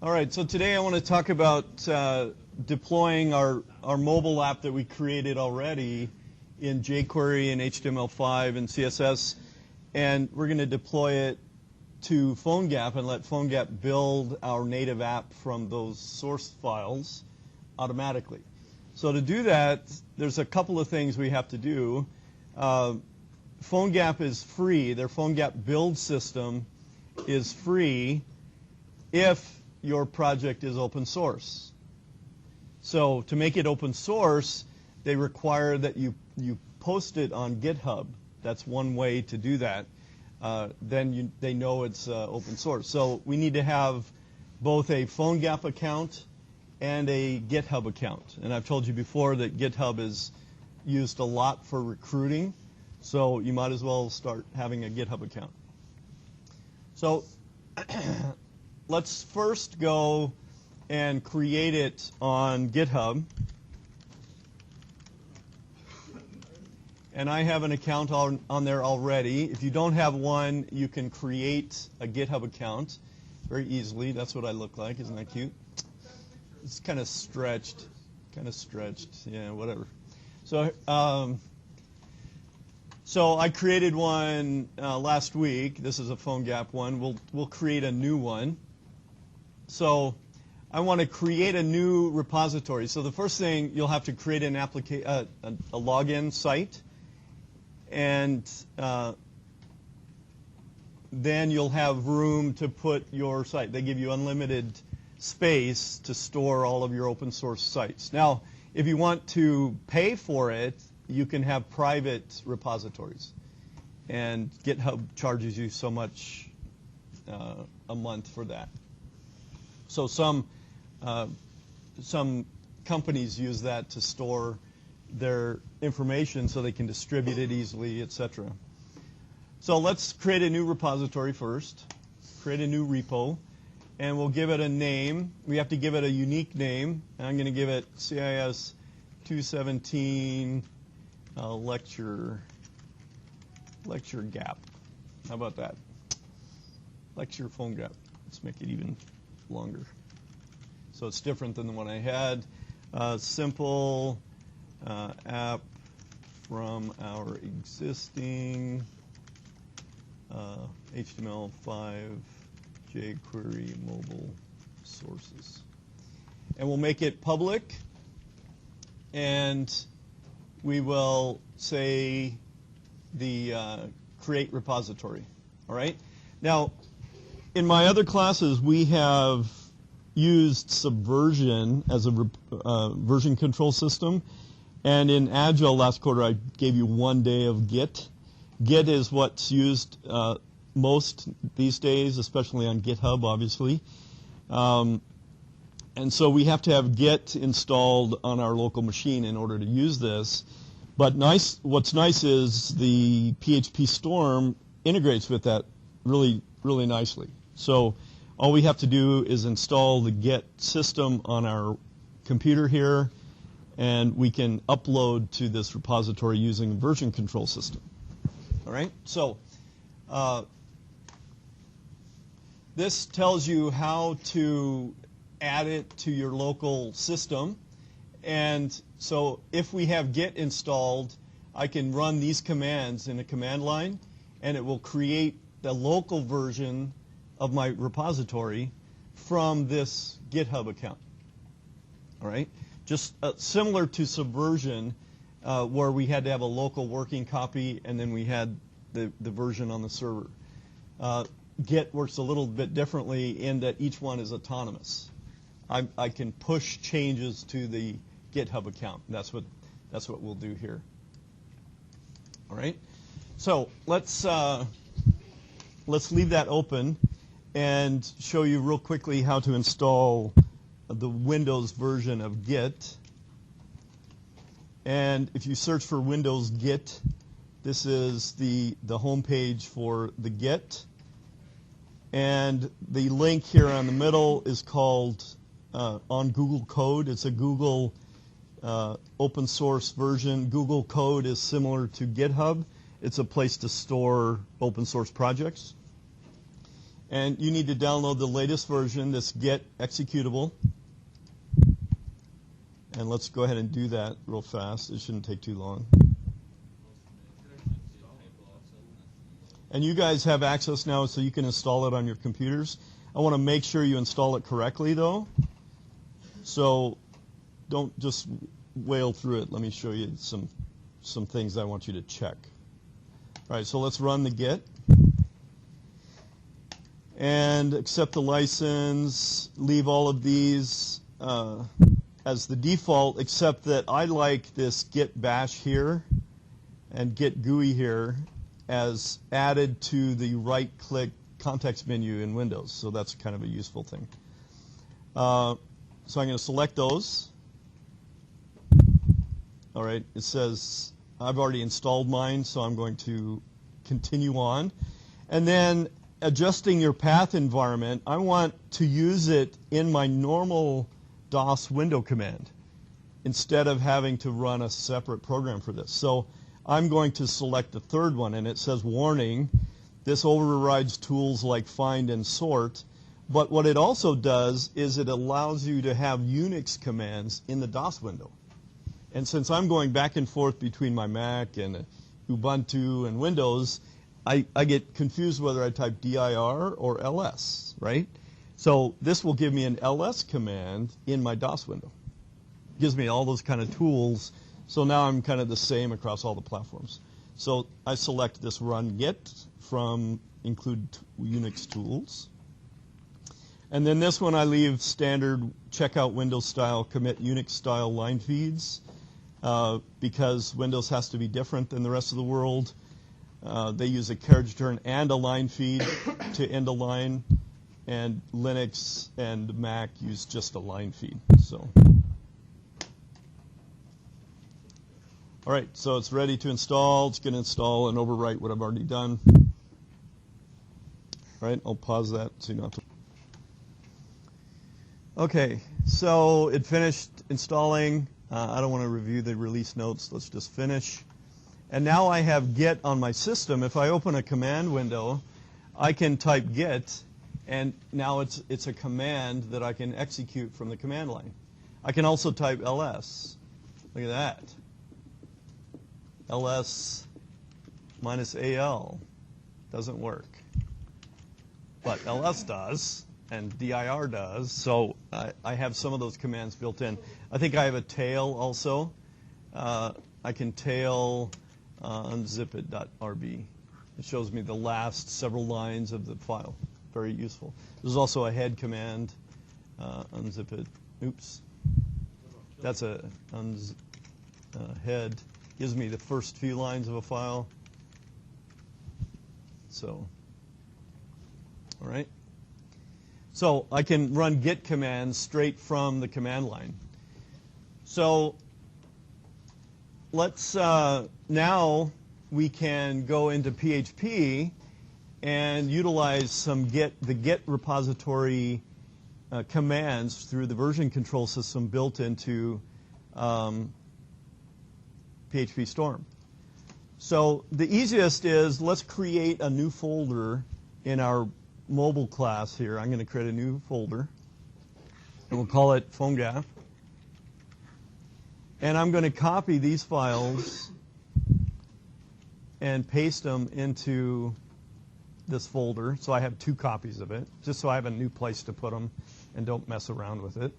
All right, so today I want to talk about deploying our mobile app that we created already in jQuery and HTML5 and CSS, and we're going to deploy it to Phonegap and let Phonegap build our native app from those source files automatically. So to do that, there's a couple of things we have to do. Phonegap is free. Their Phonegap Build system is free if your project is open source. So to make it open source, they require that you post it on GitHub. That's one way to do that. Then they know it's open source. So we need to have both a Phonegap account and a GitHub account. And I've told you before that GitHub is used a lot for recruiting, so you might as well start having a GitHub account. So let's first go and create it on GitHub. And I have an account on there already. If you don't have one, you can create a GitHub account very easily. That's what I look like. Isn't that cute? It's kind of stretched. Yeah, whatever. So, so I created one last week. This is a Phonegap one. We'll create a new one. So I want to create a new repository. So the first thing, you'll have to create an a login site, and then you'll have room to put your site. They give you unlimited space to store all of your open source sites. Now, if you want to pay for it, you can have private repositories, and GitHub charges you so much a month for that. So some companies use that to store their information so they can distribute it easily, etc. So let's create a new repository first. Create a new repo, and we'll give it a name. We have to give it a unique name, and I'm going to give it CIS 217 lecture gap. How about that? Lecture Phonegap. Let's make it even longer. So it's different than the one I had. Simple app from our existing HTML5 jQuery mobile sources. And we'll make it public, and we will say the create repository. All right? Now, in my other classes, we have used Subversion as a version control system. And in Agile last quarter, I gave you 1 day of Git. Git is what's used most these days, especially on GitHub, obviously. And so we have to have Git installed on our local machine in order to use this. But what's nice is the PHP Storm integrates with that really, really nicely. So all we have to do is install the Git system on our computer here, and we can upload to this repository using a version control system. All right? So this tells you how to add it to your local system. And so if we have Git installed, I can run these commands in a command line, and it will create the local version of my repository from this GitHub account. All right? Just similar to Subversion, where we had to have a local working copy, and then we had the version on the server. Git works a little bit differently in that each one is autonomous. I can push changes to the GitHub account. That's what we'll do here. All right. So let's leave that open and show you real quickly how to install the Windows version of Git. And if you search for Windows Git, this is the home page for the Git. And the link here on the middle is called on Google Code. It's a Google open source version. Google Code is similar to GitHub. It's a place to store open source projects. And you need to download the latest version, this Git executable. And let's go ahead and do that real fast. It shouldn't take too long. And you guys have access now so you can install it on your computers. I want to make sure you install it correctly, though. So don't just whale through it. Let me show you some things I want you to check. All right, so let's run the Git. And accept the license, leave all of these as the default, except that I like this git bash here and git GUI here as added to the right-click context menu in Windows. So that's kind of a useful thing. So I'm going to select those. All right, it says I've already installed mine, so I'm going to continue on. And then adjusting your path environment, I want to use it in my normal DOS window command instead of having to run a separate program for this. So I'm going to select the third one, and it says warning. This overrides tools like find and sort. But what it also does is it allows you to have Unix commands in the DOS window. And since I'm going back and forth between my Mac and Ubuntu and Windows, I get confused whether I type dir or ls, right? So this will give me an ls command in my DOS window. It gives me all those kind of tools. So now I'm kind of the same across all the platforms. So I select this run git from include Unix tools. And then this one I leave standard checkout Windows style commit Unix style line feeds because Windows has to be different than the rest of the world. They use a carriage turn and a line feed to end a line, and Linux and Mac use just a line feed. So, all right, so it's ready to install. It's going to install and overwrite what I've already done. All right, I'll pause that so you don't have to. Okay, so it finished installing. I don't want to review the release notes. Let's just finish. And now I have git on my system. If I open a command window, I can type git, and now it's a command that I can execute from the command line. I can also type ls. Look at that. ls minus al doesn't work. But ls does, and dir does, so I have some of those commands built in. I think I have a tail also. I can tail unzip.rb. It shows me the last several lines of the file. Very useful. There's also a head command, unzip it. Oops. That's a head. Gives me the first few lines of a file. So, all right. So I can run git commands straight from the command line. So let's now we can go into PHP and utilize the Git repository commands through the version control system built into PHP Storm. So the easiest is let's create a new folder in our mobile class here. I'm going to create a new folder, and we'll call it Phonegap. And I'm going to copy these files and paste them into this folder. So I have 2 copies of it, just so I have a new place to put them and don't mess around with it.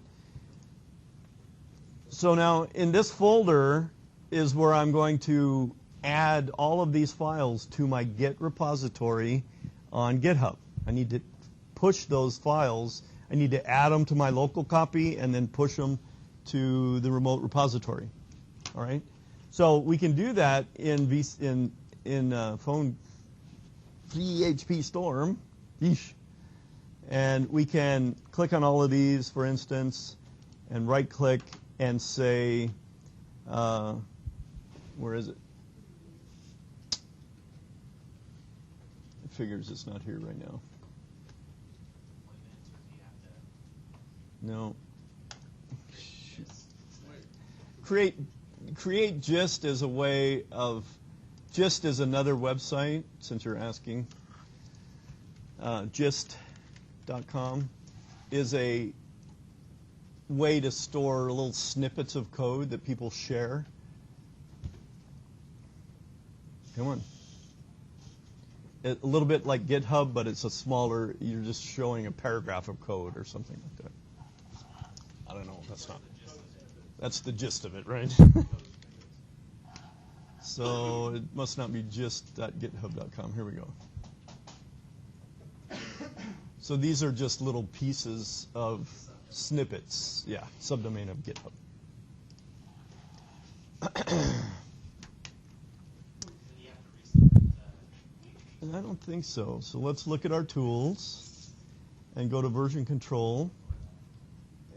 So now in this folder is where I'm going to add all of these files to my Git repository on GitHub. I need to push those files. I need to add them to my local copy and then push them to the remote repository. All right. So we can do that in PHP Storm. Yeesh. And we can click on all of these, for instance, and right-click and say, where is it? It figures it's not here right now. No. Create Gist as a way of, Gist is another website, since you're asking. Gist GitHub.com is a way to store little snippets of code that people share. Come on. A little bit like GitHub, but it's a smaller, you're just showing a paragraph of code or something like that. I don't know, that's the gist of it, right? So it must not be just.github.com. Here we go. So these are just little pieces of snippets. Yeah, subdomain of GitHub. I don't think so. So let's look at our tools and go to version control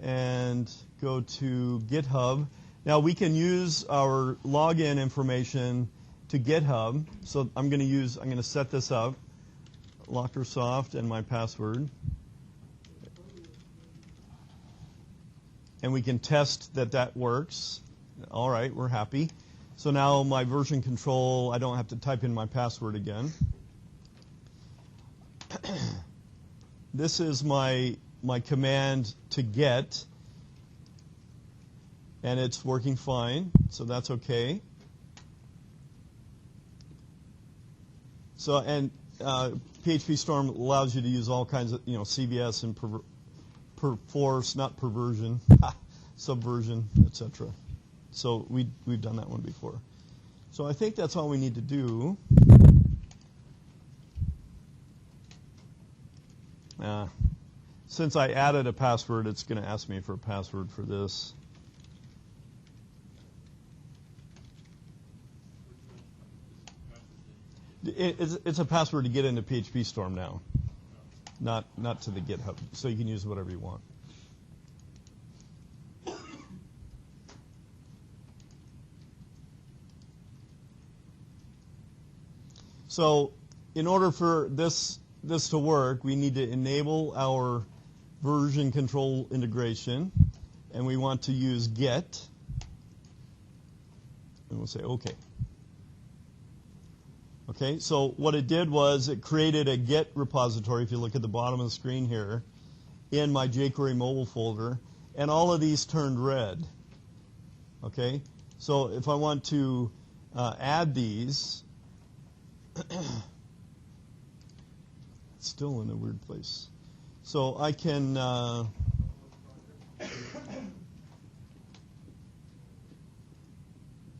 and go to GitHub. Now we can use our login information to GitHub. So I'm going to set this up, Lockersoft and my password. And we can test that that works. All right, we're happy. So now my version control, I don't have to type in my password again. This is my command to get, and it's working fine, so that's okay. So, and PHP Storm allows you to use all kinds of, CVS and perforce, not perversion, subversion, etc. So we've done that one before. So I think that's all we need to do. Since I added a password, it's going to ask me for a password for this. It's a password to get into PHP Storm now, not to the GitHub. So you can use whatever you want. So in order for this to work, we need to enable our version control integration, and we want to use get, and we'll say OK. Okay, so what it did was it created a Git repository, if you look at the bottom of the screen here, in my JQuery mobile folder, and all of these turned red. Okay, so if I want to add these, it's still in a weird place. So I can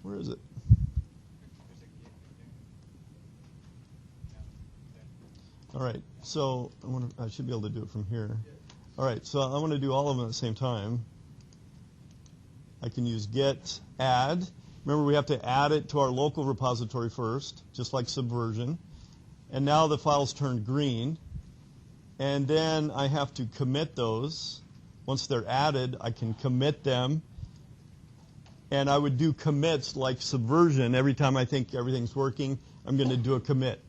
where is it? All right, so I should be able to do it from here. All right, so I want to do all of them at the same time. I can use get, add. Remember, we have to add it to our local repository first, just like Subversion. And now the file's turned green. And then I have to commit those. Once they're added, I can commit them. And I would do commits like Subversion. Every time I think everything's working, I'm going to do a commit.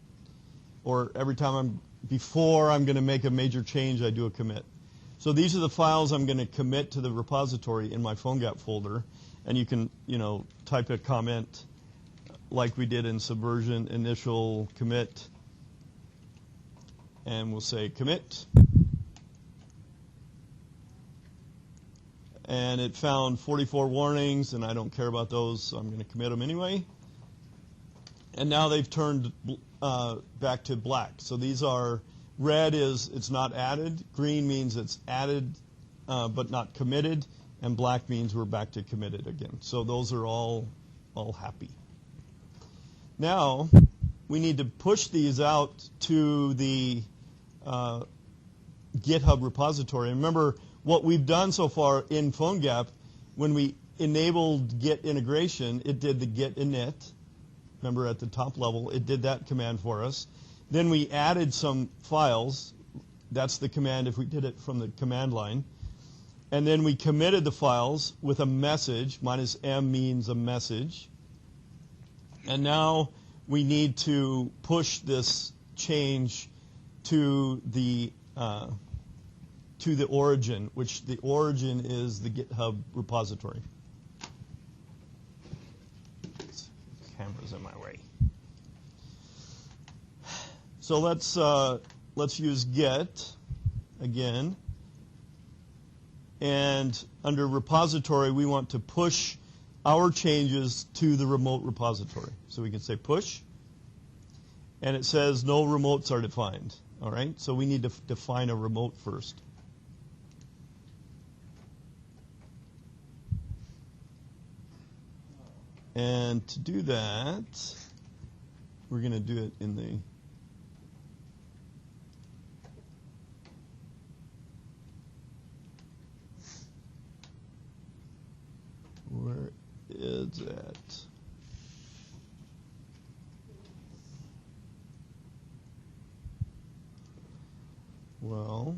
Or every time before I'm going to make a major change, I do a commit. So these are the files I'm going to commit to the repository in my Phonegap folder. And you can, type a comment like we did in Subversion, initial commit. And we'll say commit. And it found 44 warnings, and I don't care about those, so I'm going to commit them anyway. And now they've turned back to black. So these are, red is it's not added, green means it's added but not committed, and black means we're back to committed again. So those are all happy. Now we need to push these out to the GitHub repository. And remember, what we've done so far in Phonegap, when we enabled Git integration, it did the git init. Remember, at the top level, it did that command for us. Then we added some files. That's the command if we did it from the command line. And then we committed the files with a message. -m means a message. And now we need to push this change to the origin, which the origin is the GitHub repository. Camera's in my way. So let's use get, again. And under repository, we want to push our changes to the remote repository. So we can say push, and it says no remotes are defined. All right, so we need to define a remote first. And to do that, we're going to do it in the where is that? Well,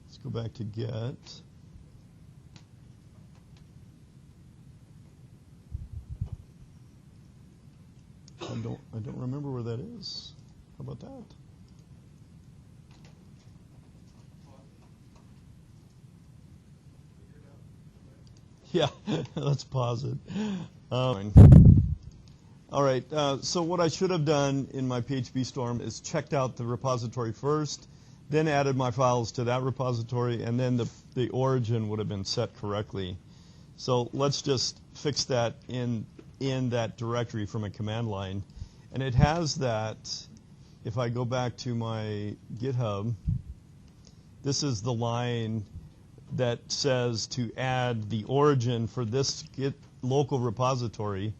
let's go back to get. I don't remember where that is. How about that? Yeah, let's pause it. All right, so what I should have done in my PHP storm is checked out the repository first, then added my files to that repository, and then the origin would have been set correctly. So let's just fix that in that directory from a command line. And it has that, if I go back to my GitHub, this is the line that says to add the origin for this local repository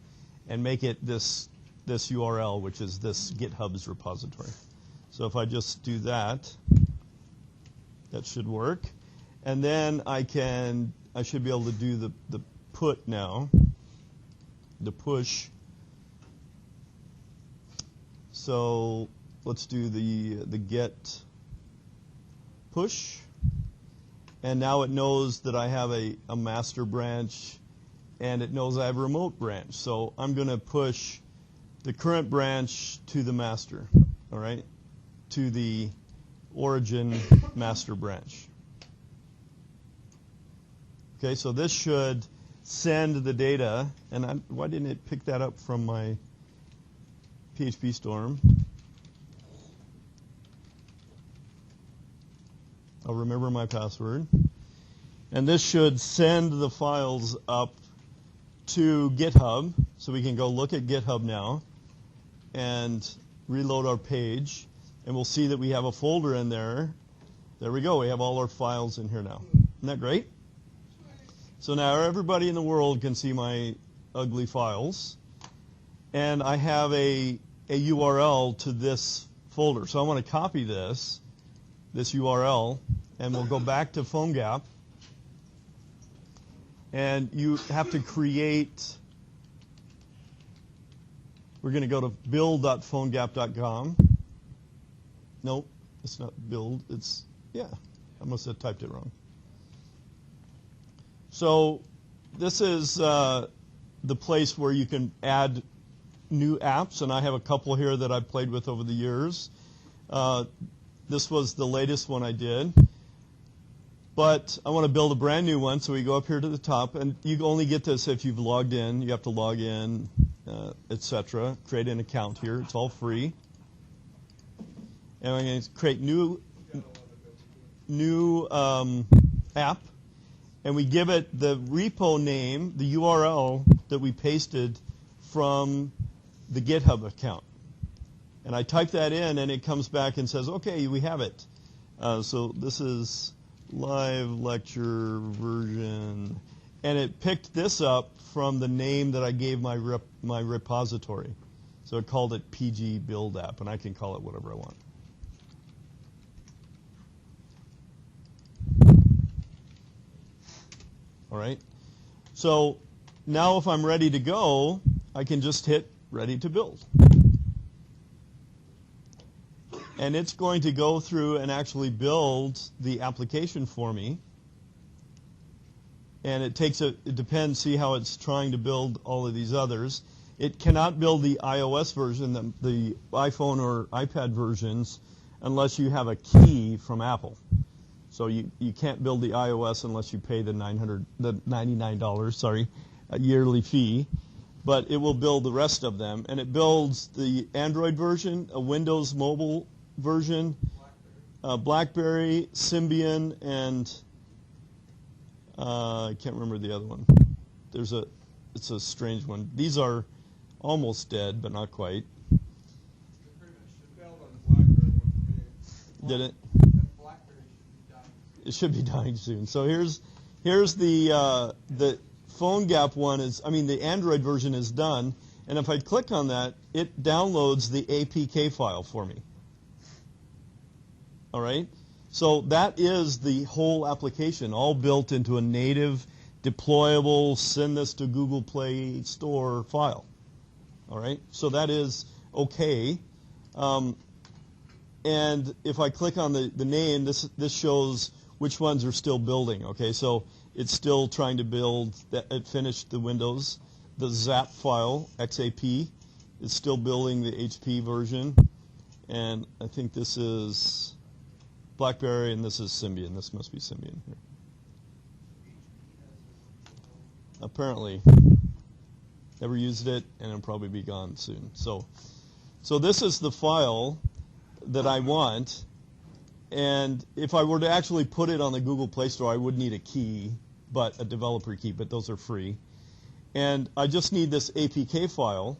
and make it this URL, which is this GitHub's repository. So if I just do that, that should work. And then I should be able to do the put now, the push. So let's do the get push. And now it knows that I have a master branch, and it knows I have a remote branch. So I'm going to push the current branch to the master, all right, to the origin master branch. Okay, so this should send the data, and why didn't it pick that up from my PHP storm? I'll remember my password. And this should send the files up to GitHub, so we can go look at GitHub now and reload our page, and we'll see that we have a folder in there. There we go. We have all our files in here now. Isn't that great? So now everybody in the world can see my ugly files, and I have a URL to this folder. So I want to copy this URL, and we'll go back to Phonegap, and you have to create, we're going to go to build.phonegap.com. Nope, it's not build, it's, yeah, I must have typed it wrong. So this is the place where you can add new apps, and I have a couple here that I've played with over the years. This was the latest one I did. But I want to build a brand new one, so we go up here to the top, and you only get this if you've logged in. You have to log in, etc. Create an account here. It's all free. And I'm going to create new app, and we give it the repo name, the URL that we pasted from the GitHub account. And I type that in, and it comes back and says, okay, we have it. So this is live lecture version. And it picked this up from the name that I gave my repository. So it called it PG Build App, and I can call it whatever I want. All right. So now if I'm ready to go, I can just hit ready to build. And it's going to go through and actually build the application for me. And it depends, see how it's trying to build all of these others. It cannot build the iOS version, the iPhone or iPad versions, unless you have a key from Apple. So you can't build the iOS unless you pay the $99 yearly fee. But it will build the rest of them. And it builds the Android version, a Windows mobile version, BlackBerry, Symbian, and I can't remember the other one. It's a strange one. These are almost dead, but not quite. Did it? It should be dying soon. So here's the Phonegap one the Android version is done, and if I click on that, it downloads the APK file for me. All right? So that is the whole application, all built into a native, deployable, send this to Google Play Store file. All right? So that is okay. And if I click on the name, this shows which ones are still building. Okay, so it's still trying to build. It finished the Windows. The ZAP file, XAP, is still building the HP version. And I think this is BlackBerry, and this is Symbian. This must be Symbian here. Apparently. Never used it, and it'll probably be gone soon. So this is the file that I want, and if I were to actually put it on the Google Play Store, I would need a key, a developer key, but those are free. And I just need this APK file,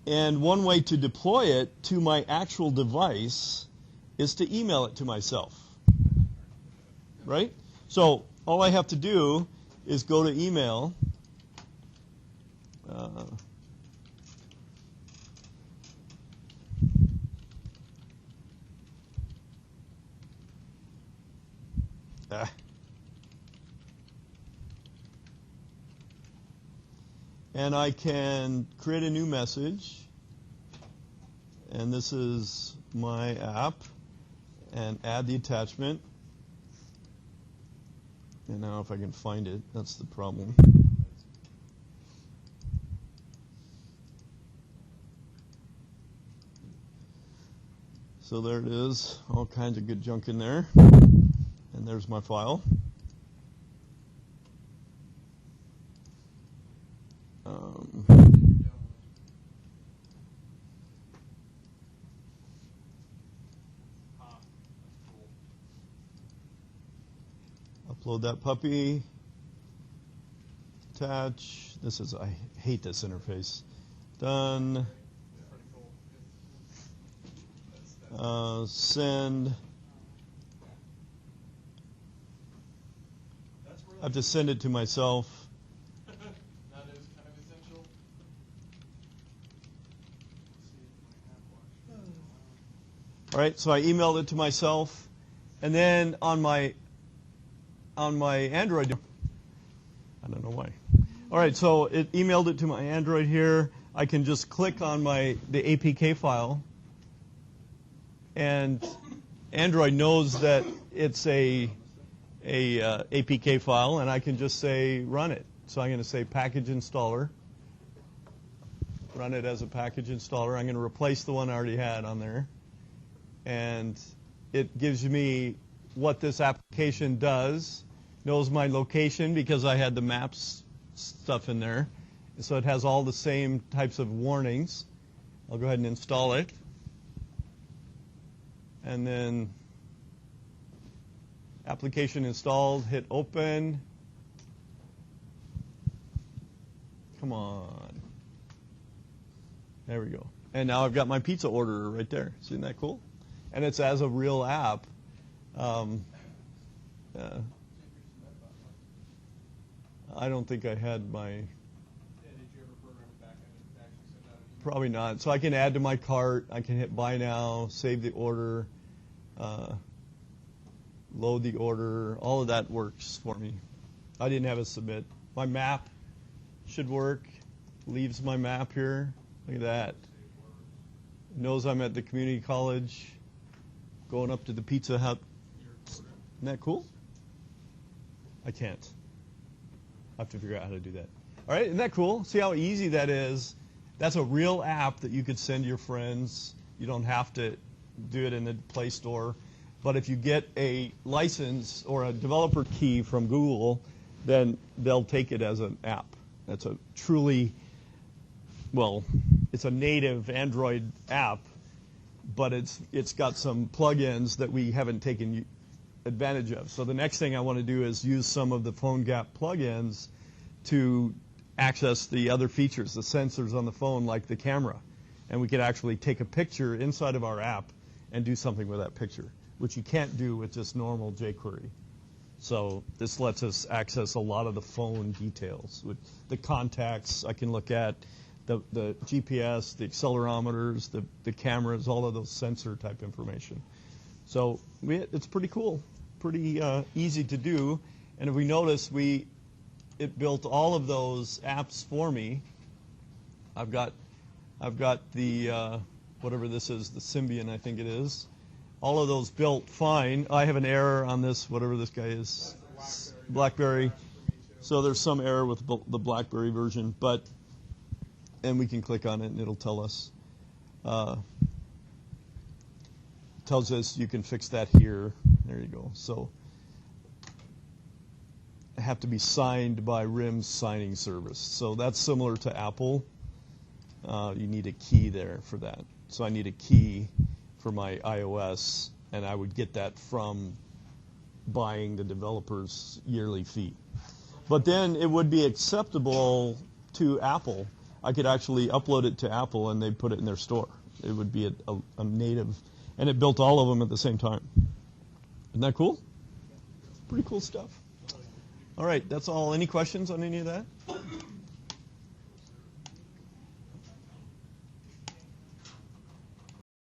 and one way to deploy it to my actual device is to email it to myself, right? So all I have to do is go to email, and I can create a new message, and this is my app, and add the attachment. And now if I can find it, that's the problem. So there it is, all kinds of good junk in there. And there's my file. Upload that puppy. Attach. I hate this interface. Done. Send. I have to send it to myself. That is kind of essential. All right, so I emailed it to myself, and then on my Android, I don't know why. All right, so it emailed it to my Android here. I can just click on the APK file, and Android knows that it's a APK file, and I can just say run it. So I'm going to say package installer, run it as a package installer. I'm going to replace the one I already had on there, and it gives me what this application does, knows my location because I had the maps stuff in there, so it has all the same types of warnings. I'll go ahead and install it, and then application installed, hit open. Come on. There we go. And now I've got my pizza order right there. Isn't that cool? And it's as a real app. I don't think I had my... Did you ever program it back and actually send out an email? Probably not. So I can add to my cart. I can hit buy now, save the order, load the order. All of that works for me. I didn't have a submit. My map should work. Leaves my map here. Look at that. It knows I'm at the community college, going up to the Pizza Hut. Isn't that cool? I can't. I have to figure out how to do that. All right, isn't that cool? See how easy that is? That's a real app that you could send your friends. You don't have to do it in the Play Store. But if you get a license or a developer key from Google, then they'll take it as an app. That's a truly, well, it's a native Android app but it's got some plugins that we haven't taken advantage of. So the next thing I want to do is use some of the Phonegap plugins to access the other features, the sensors on the phone, like the camera. And we could actually take a picture inside of our app and do something with that picture, which you can't do with just normal jQuery. So this lets us access a lot of the phone details. With the contacts, I can look at the GPS, the accelerometers, the cameras, all of those sensor type information. So it's pretty cool, pretty easy to do. And if we notice, it built all of those apps for me. I've got the whatever this is, the Symbian, I think it is. All of those built fine. I have an error on this, whatever this guy is, BlackBerry. So there's some error with the BlackBerry version, and we can click on it and it'll tell us. Tells us you can fix that here. There you go. So I have to be signed by RIM's signing service. So that's similar to Apple. You need a key there for that. So I need a key for my iOS, and I would get that from buying the developer's yearly fee. But then it would be acceptable to Apple. I could actually upload it to Apple, and they'd put it in their store. It would be a native, and it built all of them at the same time. Isn't that cool? Pretty cool stuff. All right, that's all. Any questions on any of that?